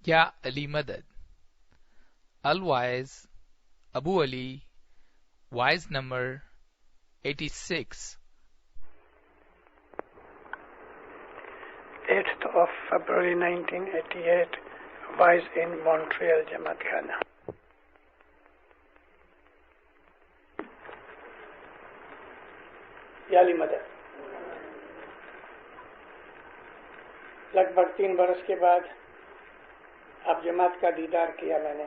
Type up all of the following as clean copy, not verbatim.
یا علی مدد. الوائز ابو علی wise number 86 8th of February 1988 wise in Montreal Jamaat Khana. یا علی مدد. لگ بھگ 3 برس کے بعد آپ جماعت کا دیدار کیا میں نے.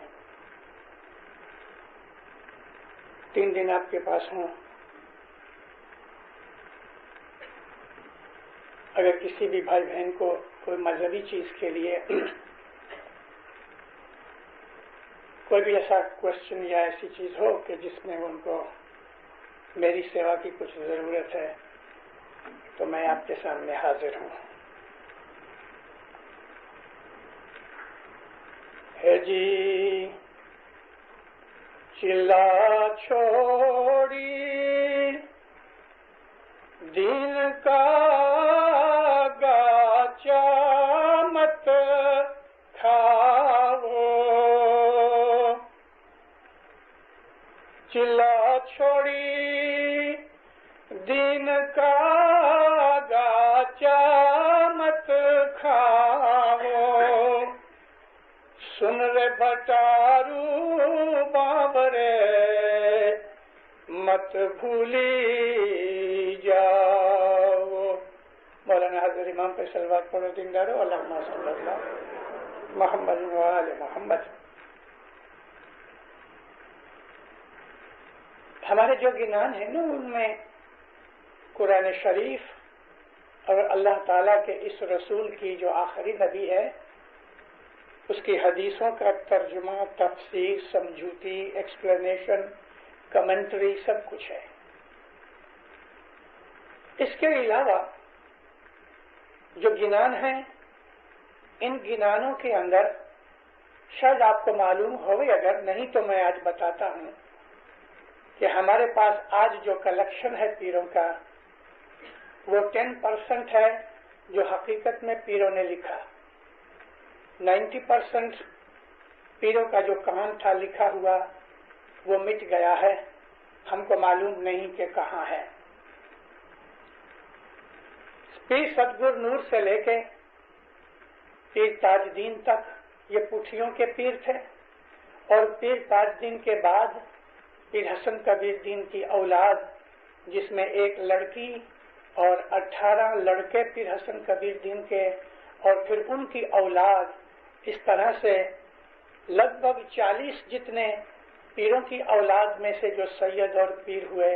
3 دن آپ کے پاس ہوں. اگر کسی بھی بھائی بہن کو کوئی مذہبی چیز کے لیے کوئی بھی ایسا کوشچن یا ایسی چیز ہو کہ جس میں ان کو میری سیوا کی کچھ ضرورت ہے تو میں آپ کے سامنے حاضر ہوں. ہے جی چلا چھوڑی دین کا گاچا مت کھاؤ. چلا چھوڑی دین کا گاچا مت کھاؤ. سن رے بٹارو بابرے مت بھولی جاؤ. مولانا حضرت امام پہ صلوات پڑھو دیندارو. اللہم صلی اللہ محمد و آل محمد. ہمارے جو گنان ہیں نا ان میں قرآن شریف اور اللہ تعالیٰ کے اس رسول کی جو آخری نبی ہے اس کی حدیثوں کا ترجمہ، تفسیر، سمجھوتی، ایکسپلینیشن، کمنٹری سب کچھ ہے. اس کے علاوہ جو گنان ہیں ان گنانوں کے اندر شاید آپ کو معلوم ہوئے، اگر نہیں تو میں آج بتاتا ہوں کہ ہمارے پاس آج جو کلیکشن ہے پیروں کا وہ 10% ہے جو حقیقت میں پیروں نے لکھا. 90% پیروں کا جو کام تھا لکھا ہوا وہ مٹ گیا ہے. ہم کو معلوم نہیں کہ کہاں ہے. پیر ستگر نور سے لے کے پیر تاج دین تک یہ پٹھیوں کے پیر تھے، اور پیر تاج دین کے بعد پیر حسن کبیر دین کی اولاد جس میں ایک لڑکی اور 18 لڑکے پیر حسن کبیر دین کے، اور پھر ان کی اولاد، اس طرح سے لگ بھگ 40 جتنے پیروں کی اولاد میں سے جو سید اور پیر ہوئے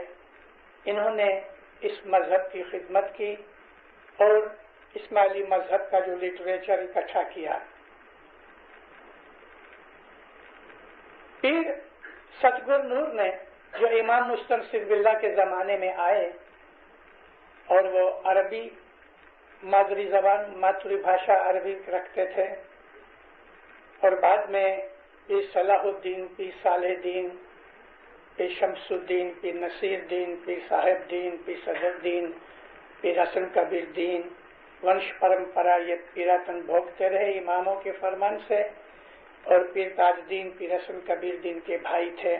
انہوں نے اس مذہب کی خدمت کی اور اسماعیلی مذہب کا جو لٹریچر اکٹھا کیا. پیر ستگر نور نے جو امام مستنصر باللہ کے زمانے میں آئے اور وہ عربی مادری زبان، ماتری بھاشا عربی رکھتے تھے، اور بعد میں پیر صلاح الدین، پیر صالح الدین، پیر شمس الدین، پیر نصیر الدین، پیر صاحب دین، پیر صدر الدین، پیر حسن کبیر دین، ونش پرمپرا یہ پیراتن بھوگتے رہے اماموں کے فرمان سے. اور پیر تاج دین پیر حسن کبیر دین کے بھائی تھے،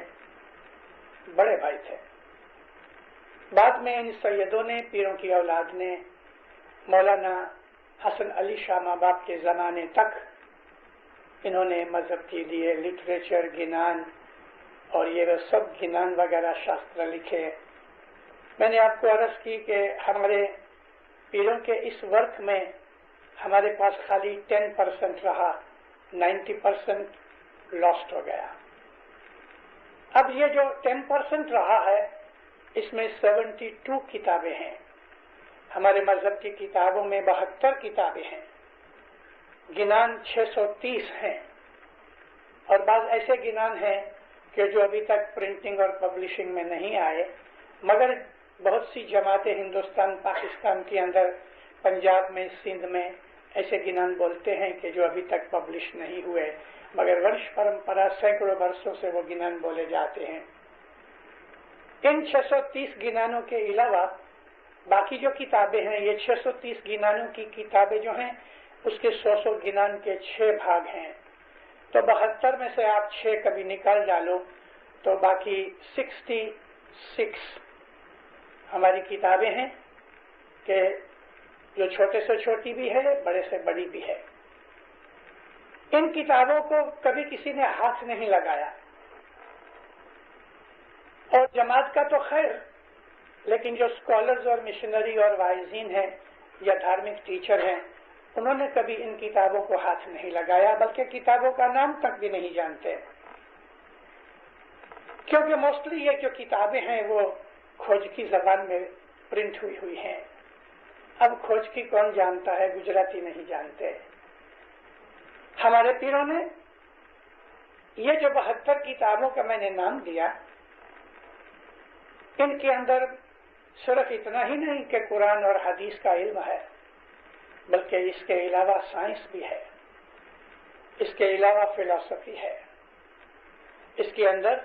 بڑے بھائی تھے. بعد میں ان سیدوں نے، پیروں کی اولاد نے، مولانا حسن علی شاہ ماں باپ کے زمانے تک انہوں نے مذہب کے لیے لٹریچر، گنان اور یہ سب گنان وغیرہ شاستر لکھے. میں نے آپ کو عرض کی کہ ہمارے پیروں کے اس ورک میں ہمارے پاس خالی 10% رہا، 90% لاسٹ ہو گیا. اب یہ جو 10% رہا ہے اس میں 72 کتابیں ہیں. ہمارے مذہب کی کتابوں میں 72 کتابیں ہیں، گنان 630 ہیں، اور بعض ایسے گنان ہیں کہ جو ابھی تک پرنٹنگ اور پبلشنگ میں نہیں آئے، مگر بہت سی جماعتیں ہندوستان، پاکستان کے اندر، پنجاب میں، سندھ میں ایسے گنان بولتے ہیں کہ جو ابھی تک پبلش نہیں ہوئے، مگر ونش پرمپرا سینکڑوں برسوں سے وہ گنان بولے جاتے ہیں. ان 630 گنانوں کے علاوہ باقی جو کتابیں ہیں، یہ 630 گنانوں کی کتابیں جو ہیں اس کے 100 گنان کے 6 بھاگ ہیں. तो 72 में से आप 6 कभी निकाल डालो तो बाकी 66 हमारी किताबें हैं कि जो छोटे से छोटी भी है, बड़े से बड़ी भी है। इन किताबों को कभी किसी ने हाथ नहीं लगाया, और जमात का तो खैर, लेकिन जो स्कॉलर्स और मिशनरी और वाइजीन हैं या धार्मिक टीचर हैं, उन्होंने कभी इन किताबों को हाथ नहीं लगाया, बल्कि किताबों का नाम तक भी नहीं जानते, क्योंकि मोस्टली ये जो किताबें हैं वो खोज की जबान में प्रिंट हुई हैं। अब खोज की कौन जानता है, गुजराती नहीं जानते। हमारे पीरों ने ये जो 72 किताबों का मैंने नाम दिया, इनके अंदर सिर्फ इतना ही नहीं कि कुरान और हदीस का इल्म है, बल्कि इसके अलावा साइंस भी है, इसके अलावा फिलॉसफी है। इसके अंदर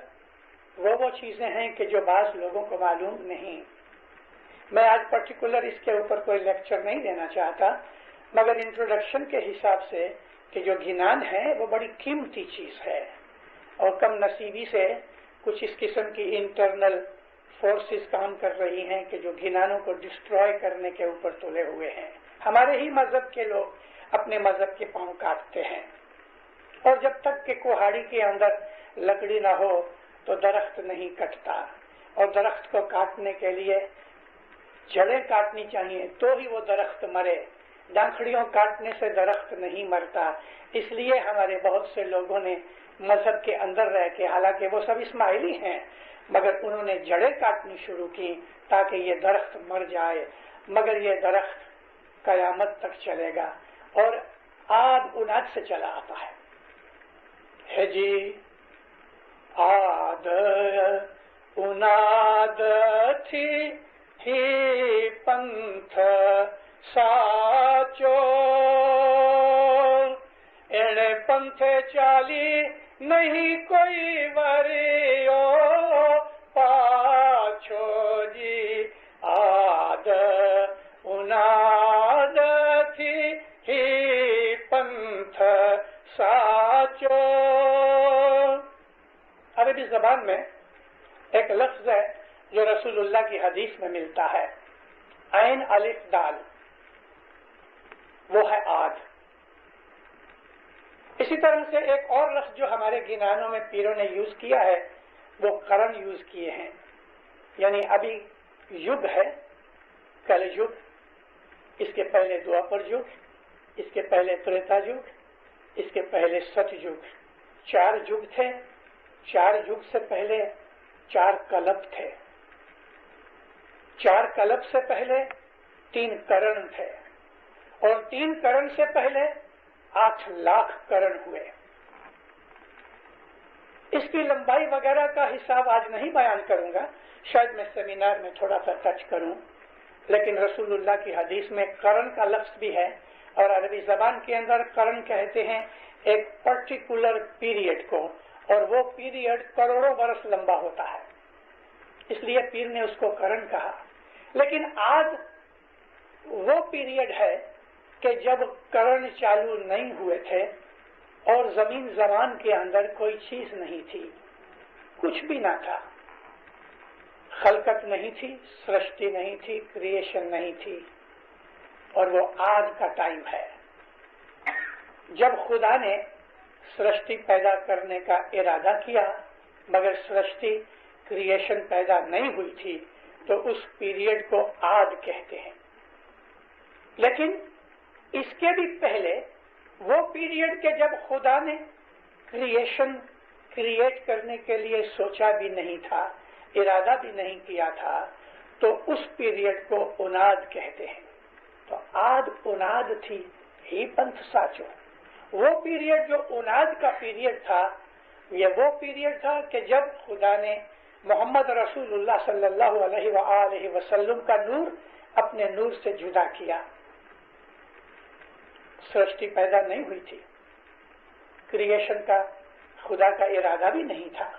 वो चीजें हैं कि जो बाज लोगों को मालूम नहीं। मैं आज पर्टिकुलर इसके ऊपर कोई लेक्चर नहीं देना चाहता, मगर इंट्रोडक्शन के हिसाब से कि जो ज्ञान है वो बड़ी कीमती चीज है, और कम नसीबी से कुछ इस किस्म की इंटरनल फोर्सेस काम कर रही हैं कि जो ज्ञानों को डिस्ट्रॉय करने के ऊपर तुले हुए हैं। हमारे ही मजहब के लोग अपने मजहब के पांव काटते हैं, और जब तक कि कुहाड़ी के अंदर लकड़ी ना हो तो दरख्त नहीं कटता, और दरख्त को काटने के लिए जड़ें काटनी चाहिए तो ही वो दरख्त मरे। डांखड़ियों काटने से दरख्त नहीं मरता। इसलिए हमारे बहुत से लोगों ने मजहब के अंदर रह के, हालांकि वो सब इस्माइली हैं, मगर उन्होंने जड़ें काटनी शुरू की ताकि ये दरख्त मर जाए। मगर ये दरख्त कयामत तक चलेगा, और आद उनाद से चला आता है जी। आद उनाद थी ही पंथ साचो, एड़े पंथे चाली नहीं कोई वरियो पाछो जी। आद उनाद थी ही पंथ साचो। अरबी जबान में एक लफ्ज है जो रसूलुल्लाह की हदीस में मिलता है, ऐन अलिफ दाल, वो है आद। इसी तरह से एक और लफ्ज जो हमारे गिनानों में पीरों ने यूज किया है वो करन यूज किए हैं। यानी अभी युग है, कल युग, इसके पहले द्वापर युग, इसके पहले त्रेता युग, इसके पहले सतयुग। 4 युग थे। 4 युग से पहले 4 कल्प थे। 4 कल्प से पहले 3 करण थे, और 3 करण से पहले 8 लाख करण हुए। इसकी लंबाई वगैरह का हिसाब आज नहीं बयान करूंगा, शायद मैं सेमिनार में थोड़ा सा टच करूं, लेकिन रसूलुल्लाह की हदीस में करण का लफ्ज भी है, और अरबी जबान के अंदर करण कहते हैं एक पर्टिकुलर पीरियड को, और वो पीरियड करोड़ों वर्ष लंबा होता है, इसलिए पीर ने उसको करण कहा। लेकिन आज वो पीरियड है कि जब करण चालू नहीं हुए थे और जमीन जमान के अंदर कोई चीज नहीं थी, कुछ भी ना था, खलकत नहीं थी, सृष्टि नहीं थी, क्रिएशन नहीं थी, और वो आज का टाइम है जब खुदा ने सृष्टि पैदा करने का इरादा किया, मगर सृष्टि क्रिएशन पैदा नहीं हुई थी, तो उस पीरियड को आद कहते हैं। लेकिन इसके भी पहले वो पीरियड के जब खुदा ने क्रिएशन क्रिएट करने के लिए सोचा भी नहीं था, इरादा भी नहीं किया था, तो उस पीरियड को उनाद कहते हैं। तो आद उनाद थी ही पंथ साचो। वो पीरियड जो उनाद का पीरियड था, ये वो पीरियड था कि जब खुदा ने मोहम्मद रसूलुल्लाह सल्लल्लाहु अलैहि वसल्लम का नूर अपने नूर से जुदा किया। सृष्टि पैदा नहीं हुई थी, क्रिएशन का खुदा का इरादा भी नहीं था,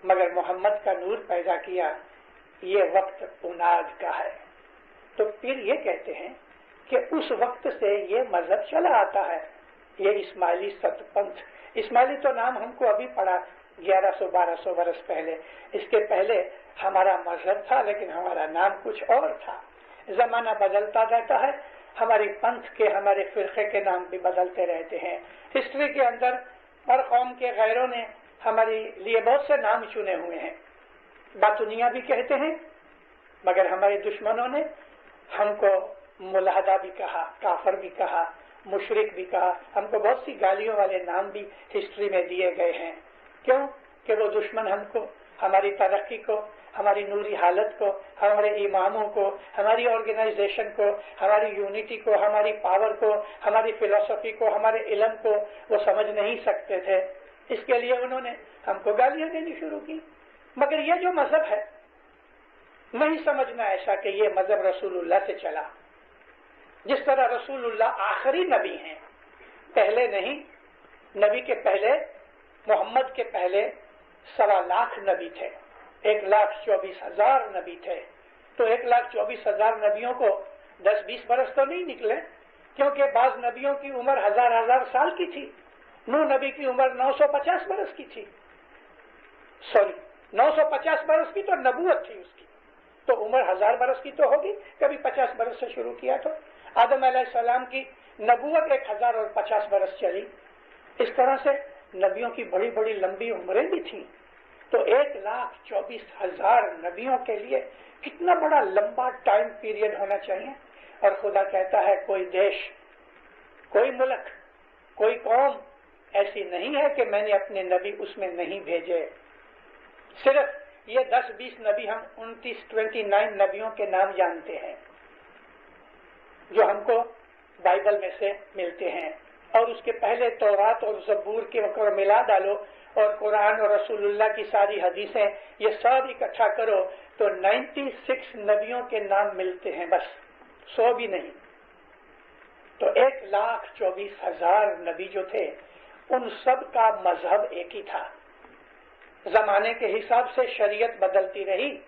मगर मोहम्मद का नूर पैदा किया। ये वक्त उनाद का है। तो फिर ये कहते हैं कि उस वक्त से ये मजहब चला आता है, ये इस्माइली सतपंथ। इस्माइली तो नाम हमको अभी पड़ा 1100-1200 वर्ष पहले। इसके पहले हमारा मजहब था, लेकिन हमारा नाम कुछ और था। जमाना बदलता रहता है, हमारे पंथ के, हमारे फिरके के नाम भी बदलते रहते हैं। हिस्ट्री के अंदर हर कौम के गैरों ने हमारे लिए बहुत से नाम चुने हुए हैं। बातुनिया भी कहते हैं, मगर हमारे दुश्मनों ने हमको मुलाहदा भी कहा, काफर भी कहा, मुशरिक भी कहा। हमको बहुत सी गालियों वाले नाम भी हिस्ट्री में दिए गए हैं। क्यों? कि वो दुश्मन हमको, हमारी तरक्की को, हमारी नूरी हालत को, हमारे इमामों को, हमारी ऑर्गेनाइजेशन को, हमारी यूनिटी को, हमारी पावर को, हमारी फिलोसफी को, हमारे इल्म को वो समझ नहीं सकते थे। इसके लिए उन्होंने हमको गालियां देनी शुरू की। मगर ये जो मजहब है, नहीं समझना ऐसा कि ये मजहब रसूलुल्लाह से चला। जिस तरह रसूलुल्लाह आखिरी नबी हैं, पहले नहीं, नबी के पहले, मोहम्मद के पहले 1.25 लाख नबी थे, 1,24,000 नबी थे। तो 1,24,000 नबियों को 10-20 बरस तो नहीं निकले, क्योंकि बाज नबियों की उम्र हजार साल की थी। नूह नबी की उम्र 950 बरस की थी, 950 बरस की तो नबूवत थी उसकी, तो उम्र 1000 बरस की तो होगी, कभी 50 बरस से शुरू किया। तो आदम अलैहिस्सलाम की नबूवत 1050 बरस चली। इस तरह से नबियों की बड़ी बड़ी लंबी उम्रें भी थी। तो 1,24,000 नबियों के लिए कितना बड़ा लंबा टाइम पीरियड होना चाहिए। और खुदा कहता है कोई देश, कोई मुल्क, कोई कौम ऐसी नहीं है कि मैंने अपने नबी उसमें नहीं भेजे। सिर्फ ये 10-20 नबी, हम 29 नबियों के नाम जानते हैं जो हमको बाइबल में से मिलते हैं। और उसके पहले तौरात और ज़बूर के वक़्त मिला डालो, और कुरान और रसूलुल्लाह की सारी हदीसें, ये सब इकट्ठा करो तो 96 नबियों के नाम मिलते हैं, बस 100 भी नहीं। तो 1,24,000 नबी जो थे, उन सब का मजहब एक ही था। जमाने के हिसाब से शरीयत बदलती रही।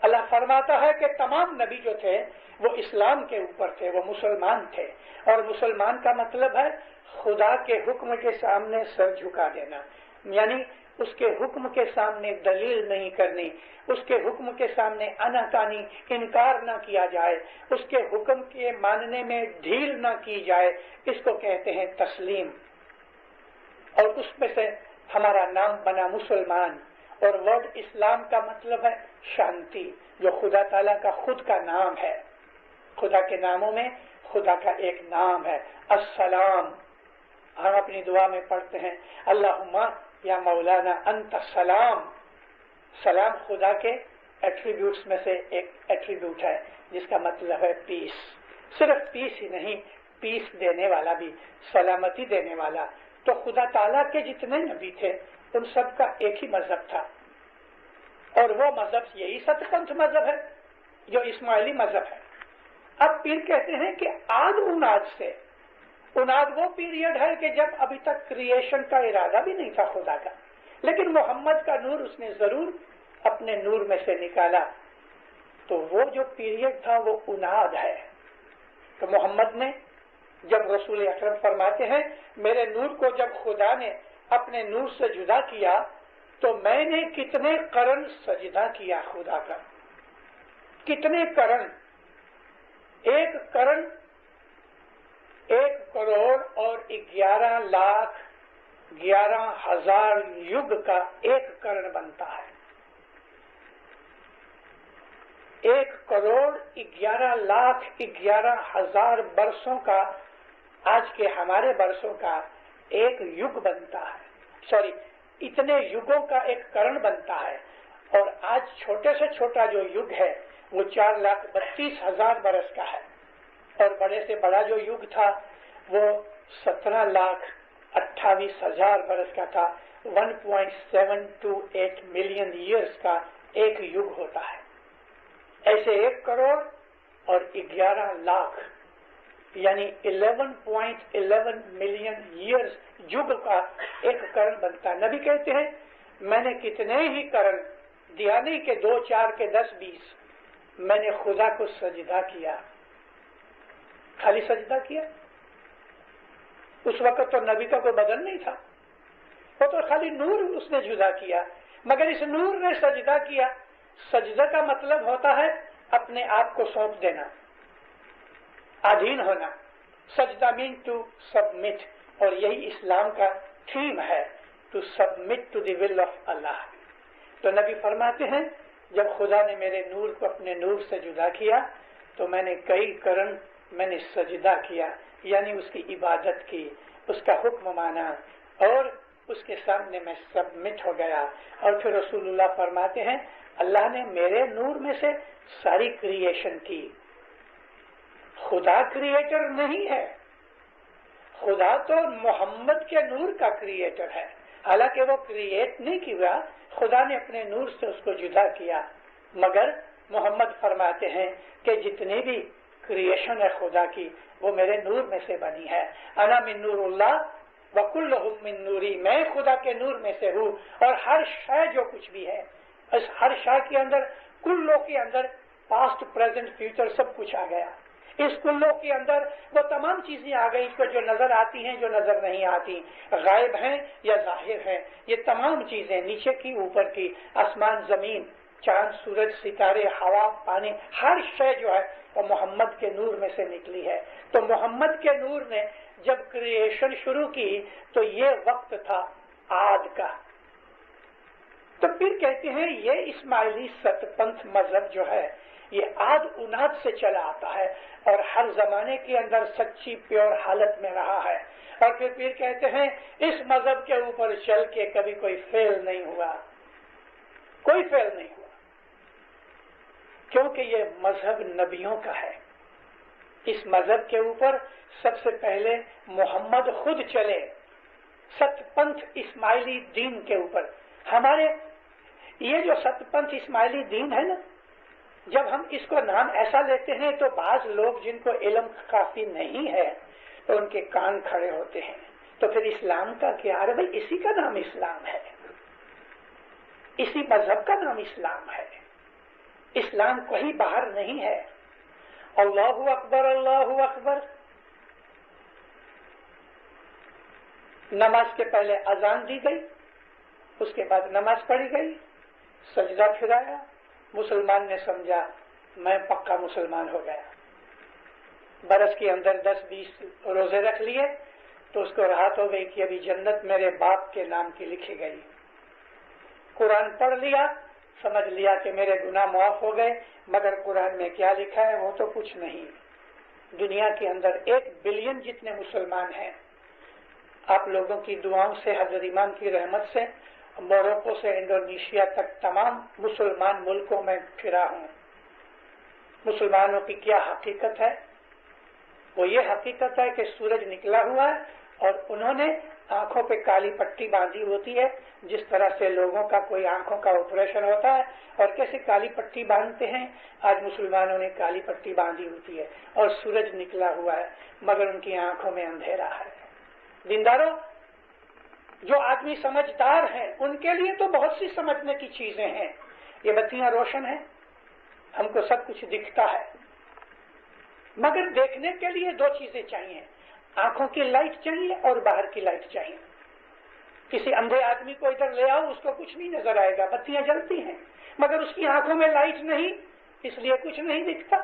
अल्लाह फरमाता है कि तमाम नबी जो थे वो इस्लाम के ऊपर थे, वो मुसलमान थे। और मुसलमान का मतलब है खुदा के हुक्म के सामने सर झुका देना, यानी उसके हुक्म के सामने दलील नहीं करनी, उसके हुक्म के सामने अनाकानी इनकार ना किया जाए, उसके हुक्म के मानने में ढील ना की जाए। इसको कहते हैं तस्लीम। और उसमें से हमारा नाम बना मुसलमान। और वर्ड इस्लाम का मतलब है शांति, जो खुदा ताला का खुद का नाम है। खुदा के नामों में खुदा का एक नाम है अस्सलाम। हम अपनी दुआ में पढ़ते हैं अल्लाहुम्मा या मौलाना अंत सलाम। सलाम खुदा के एट्रीब्यूट्स में से एक एट्रीब्यूट है, जिसका मतलब है पीस। सिर्फ पीस ही नहीं, पीस देने वाला भी, सलामती देने वाला। तो खुदा ताला के जितने नबी थे उन सब का एक ही मजहब था, और वो मजहब यही सतपंथ मजहब है जो इस्माइली मजहब है। अब पीर कहते हैं कि आद उनाद से, उनाद वो पीरियड है कि जब अभी तक क्रिएशन का इरादा भी नहीं था खुदा का, लेकिन मोहम्मद का नूर उसने जरूर अपने नूर में से निकाला। तो वो जो पीरियड था वो उनाद है। तो मोहम्मद ने, जब रसूल अकरम फरमाते हैं मेरे नूर को जब खुदा ने अपने नूर से जुदा किया तो मैंने कितने करन सजदा किया खुदा का। कितने करन, एक करन 1 करोड़ और 11,11,000 युग का एक करण बनता है। 1 करोड़ 11,11,000 वर्षों का, आज के हमारे वर्षों का एक युग बनता है। सॉरी, इतने युगों का एक करण बनता है। और आज छोटे से छोटा जो युग है वो 4,32,000 बरस का है, और बड़े से बड़ा जो युग था वो 17,28,000 बरस का था। 1.728 मिलियन ईयर्स का एक युग होता है। ऐसे 1 करोड़ और 11 लाख यानी 11.11 मिलियन ईयर्स युग का एक करण बनता है। नबी कहते हैं मैंने कितने ही करण दिया, नहीं के 2, 4 के 10, 20, मैंने खुदा को सजदा किया। खाली सजदा किया, उस वक्त तो नबी का कोई बदन नहीं था, वो तो खाली नूर उसने जुदा किया, मगर इस नूर ने सजदा किया। सजदा का मतलब होता है अपने आप को सौंप देना, अधीन होना। सजदा मीन टू सबमिट, और यही इस्लाम का थीम है, to submit to the will of Allah. तो नबी फरमाते हैं जब खुदा ने मेरे नूर को अपने नूर से जुदा किया तो मैंने कई करन मैंने सजदा किया, यानी उसकी इबादत की, उसका हुक्म माना और उसके सामने मैं सबमिट हो गया। और फिर रसूलुल्लाह फरमाते हैं अल्लाह ने मेरे नूर में से सारी क्रिएशन की। खुदा क्रिएटर नहीं है, खुदा तो मोहम्मद के नूर का क्रिएटर है। हालांकि वो क्रिएट नहीं किया, खुदा ने अपने नूर से उसको जुदा किया, मगर मोहम्मद फरमाते हैं कि जितनी भी क्रिएशन है खुदा की वो मेरे नूर में से बनी है। अना मिन नूरुल्लाह व कुल्लुहुम मिन नूरी, मैं खुदा के नूर में से हूँ और हर शय जो कुछ भी है, इस हर शय के अंदर, कुल्लो के अंदर पास्ट प्रेजेंट फ्यूचर सब कुछ आ गया। इस कुल्लो के अंदर वो तमाम चीजें आ गई जो नजर आती हैं, जो नजर नहीं आती, गायब हैं या जाहिर हैं। ये तमाम चीजें नीचे की ऊपर की, आसमान जमीन, चांद सूरज सितारे, हवा पानी, हर शय जो है वो मोहम्मद के नूर में से निकली है। तो मोहम्मद के नूर ने जब क्रिएशन शुरू की तो ये वक्त था आद का। तो फिर कहते हैं ये इस्माइली सतपंथ मजहब जो है ये आद उनाद से चला आता है और हर जमाने के अंदर सच्ची प्योर हालत में रहा है। और फिर कहते हैं इस मजहब के ऊपर चल के कभी कोई फेल नहीं हुआ, कोई फेल नहीं हुआ, क्योंकि ये मजहब नबियों का है। इस मजहब के ऊपर सबसे पहले मोहम्मद खुद चले, सतपंथ इस्माइली दीन के ऊपर। हमारे ये जो सतपंथ इस्माइली दीन है ना, जब हम इसको नाम ऐसा लेते हैं तो बाज लोग जिनको इल्म काफी नहीं है तो उनके कान खड़े होते हैं। तो फिर इस्लाम का क्या? अरे भाई इसी का नाम इस्लाम है, इसी मजहब का नाम इस्लाम है। इस्लाम कहीं बाहर नहीं है। अल्लाहु अकबर, अल्लाहु अकबर। नमाज के पहले अजान दी गई, उसके बाद नमाज पढ़ी गई, सजदा फिराया, मुसलमान ने समझा मैं पक्का मुसलमान हो गया। बरस के अंदर 10-20 रोजे रख लिए तो उसको राहत हो गई कि अभी जन्नत मेरे बाप के नाम की लिखी गई। कुरान पढ़ लिया, समझ लिया कि मेरे गुनाह माफ हो गए, मगर कुरान में क्या लिखा है वो तो कुछ नहीं। दुनिया के अंदर 1 बिलियन जितने मुसलमान हैं। आप लोगों की दुआओं से, हजरत इमाम की रहमत से, मोरक्को से इंडोनेशिया तक तमाम मुसलमान मुल्कों में फिरा हूँ। मुसलमानों की क्या हकीकत है? वो ये हकीकत है कि सूरज निकला हुआ है और उन्होंने आंखों पे काली पट्टी बांधी होती है, जिस तरह से लोगों का कोई आंखों का ऑपरेशन होता है और कैसे काली पट्टी बांधते हैं, आज मुसलमानों ने काली पट्टी बांधी होती है और सूरज निकला हुआ है मगर उनकी आंखों में अंधेरा है। दीनदारों, जो आदमी समझदार हैं उनके लिए तो बहुत सी समझने की चीजें हैं। ये बत्तियां रोशन है, हमको सब कुछ दिखता है, मगर देखने के लिए 2 चीजें चाहिए, आंखों की लाइट चाहिए और बाहर की लाइट चाहिए। किसी अंधे आदमी को इधर ले आओ, उसको कुछ नहीं नजर आएगा, बत्तियां जलती हैं मगर उसकी आंखों में लाइट नहीं, इसलिए कुछ नहीं दिखता।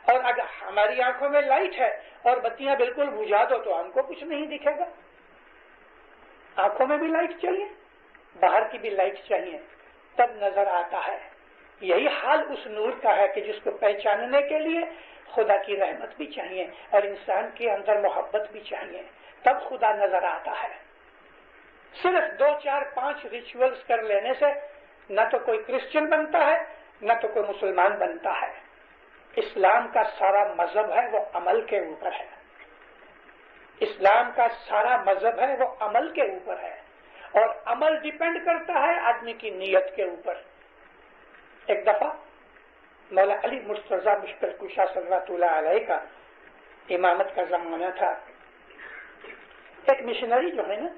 और अगर हमारी आंखों में लाइट है और बत्तियां बिल्कुल बुझा दो तो हमको कुछ नहीं दिखेगा। आंखों में भी लाइट चाहिए, बाहर की भी लाइट चाहिए, तब नजर आता है। यही हाल उस नूर का है कि जिसको पहचानने के लिए खुदा की रहमत भी चाहिए और इंसान के अंदर मोहब्बत भी चाहिए, तब खुदा नजर आता है। सिर्फ 2, 4, 5 रिचुअल्स कर लेने से न तो कोई क्रिश्चियन बनता है न तो कोई मुसलमान बनता है। इस्लाम का सारा मजहब है वो अमल के ऊपर है। इस्लाम का सारा मजहब है वो अमल के ऊपर है और अमल डिपेंड करता है आदमी की नीयत के ऊपर। एक दफा मौला अली मुर्तजा मुश्किल कुशा सल्लल्लाहु अलैहि का इमामत का जमाना था। एक मिशनरी जो है ना,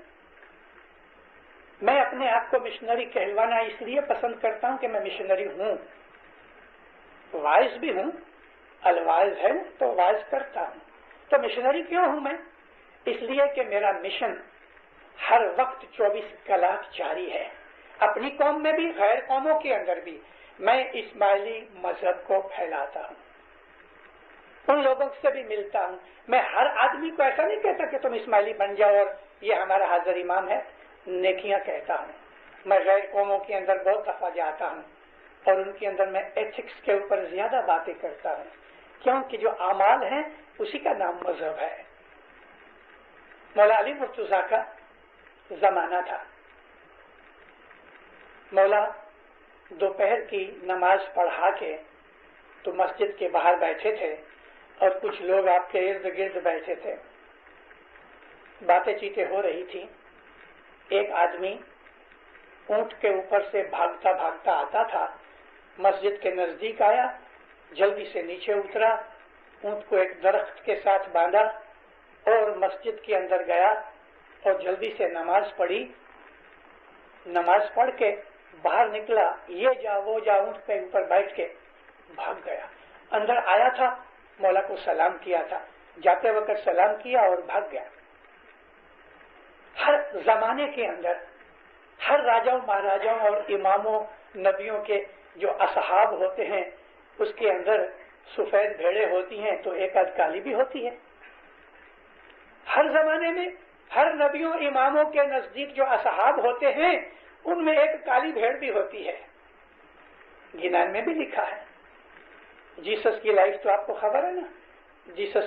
मैं अपने आप को मिशनरी कहलवाना इसलिए पसंद करता हूं कि मैं मिशनरी हूं, वाइज भी हूं, अलवाइज है तो वाइज करता हूं। तो मिशनरी क्यों हूं मैं? اس لیے کہ میرا مشن ہر وقت 24 کلاک جاری ہے، اپنی قوم میں بھی غیر قوموں کے اندر بھی میں اسماعیلی مذہب کو پھیلاتا ہوں، ان لوگوں سے بھی ملتا ہوں۔ میں ہر آدمی کو ایسا نہیں کہتا کہ تم اسماعیلی بن جاؤ اور یہ ہمارا حاضر امام ہے، نیکیاں کہتا ہوں۔ میں غیر قوموں کے اندر بہت دفعہ جاتا ہوں اور ان کے اندر میں ایتھکس کے اوپر زیادہ باتیں کرتا ہوں، کیونکہ جو اعمال ہیں اسی کا نام مذہب ہے۔ مولا علی مرتضیٰ کا زمانہ تھا، مولا دوپہر کی نماز پڑھا کے تو مسجد کے باہر بیٹھے تھے اور کچھ لوگ آپ کے ارد گرد بیٹھے تھے، باتیں چیتیں ہو رہی تھی۔ ایک آدمی اونٹ کے اوپر سے بھاگتا بھاگتا آتا تھا، مسجد کے نزدیک آیا، جلدی سے نیچے اترا، اونٹ کو ایک درخت کے ساتھ باندھا اور مسجد کے اندر گیا اور جلدی سے نماز پڑھی، نماز پڑھ کے باہر نکلا، یہ جا وہ جا، اونٹ کے اوپر بیٹھ کے بھاگ گیا۔ اندر آیا تھا، مولا کو سلام کیا تھا، جاتے وقت سلام کیا اور بھاگ گیا۔ ہر زمانے کے اندر ہر راجاؤں مہاراجاؤں اور اماموں نبیوں کے جو اصحاب ہوتے ہیں اس کے اندر سفید بھیڑیں ہوتی ہیں تو ایک آدھ کالی بھی ہوتی ہے۔ ہر زمانے میں ہر نبیوں اماموں کے نزدیک جو اصحاب ہوتے ہیں ان میں ایک کالی بھیڑ بھی ہوتی ہے، گنان میں بھی لکھا ہے۔ جیسس کی لائف تو آپ کو خبر ہے نا، جیسس